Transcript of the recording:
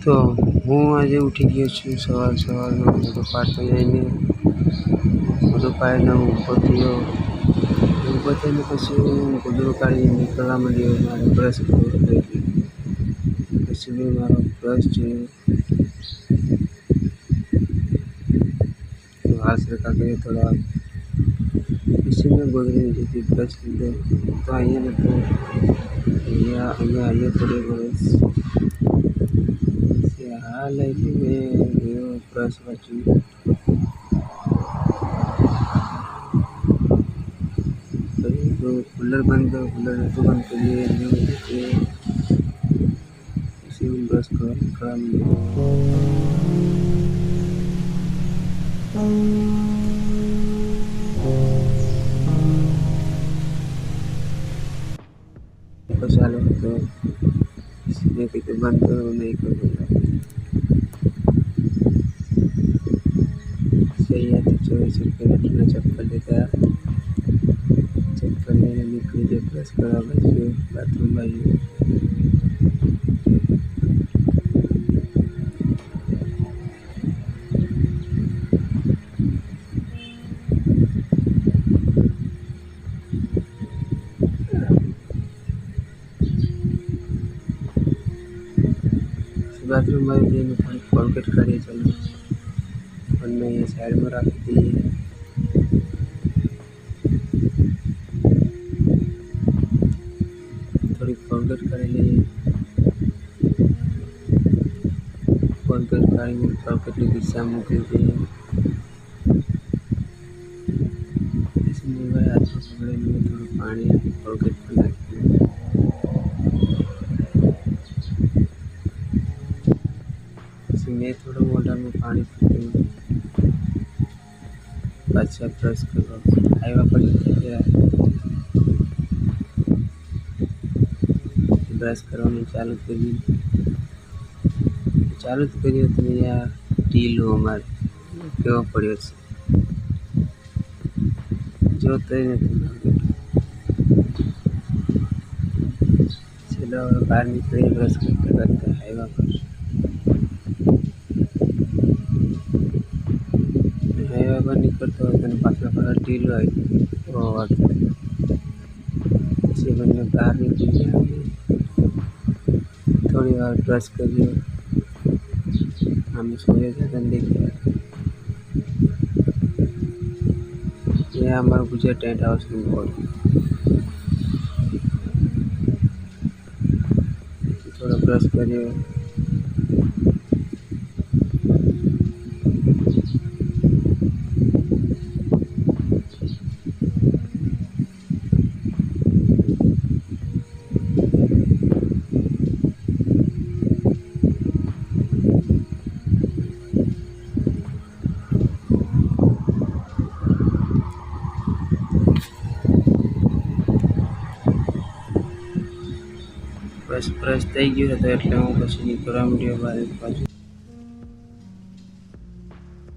તો હું આજે ઉઠી ગયો છું સવારમાં બધું પાટણ જઈને બધું પાડીને ઊભો થયો. ઊભો થઈને પછી હું ગોદડું કાઢીને નીકળવા માંડ્યો. મારે બ્રશ કરવો હતો પછી મેં મારો બ્રશ જોયો તો હાથ સરખા કર્યો થોડા. પછી મેં ગોદડીની જગ્યાએ બ્રશ લીધો તો અહીંયા નહોતો, અહીંયા થોડી બ્રશ. હાલ લઈને મેં ગયો બ્રશ વાંચ્યું. કુલર નહોતું બંધ કરીએ પછી હું બ્રશ કરવા ચાલો તો મેં કીધું બંધ કરવું નહીં કરવું. અહીંયાથી 24 રૂપિયાના ચપ્પલ લીધા. ચપ્પલ લઈને નીકળી જાય બ્રશ કરવા બાજુ બાથરૂમ બાજુ. બાથરૂમ બાજુ જઈને કોલગેટ કાઢીએ. ચાલો અને અહીંયા સાઈડમાં રાખી દઈએ. થોડીક કોલગેટ કાઢી લઈએ. કોલગેટ કાઢીને કોલગેટની દિશા મૂકી દઈએ. પછી મોબાઈલ હાથમાં પકડીને થોડું પાણી કોલગેટ પર નાખી દઈએ. પછી મેં થોડું મોઢામાં પાણી પીધું. પાછા બ્રશ કરવા આવ્યા પછી બ્રશ કરવાનું ચાલુ કર્યું તો અહીંયા ઢીલો અમારે કેવો પડ્યો છે જોતો નથી. ચલો બહાર નીકળી બ્રશ કરતા આવ્યા પર નીકળતો હોય તેને પાછળ ઢીલો આવી પછી બંને બહાર નીકળી ગયા. થોડી વાર બ્રશ કર્યો. આમ સૂર્યદાદા દેખ્યા. એ અમારું ગુજરાત ટેન્ટ હાઉસનું બોર્ડ. થોડો બ્રશ કર્યો. બ્રશ થઈ ગયું હતું એટલે હું પછી નીકળવા માંડ્યો બહાર બાજુ.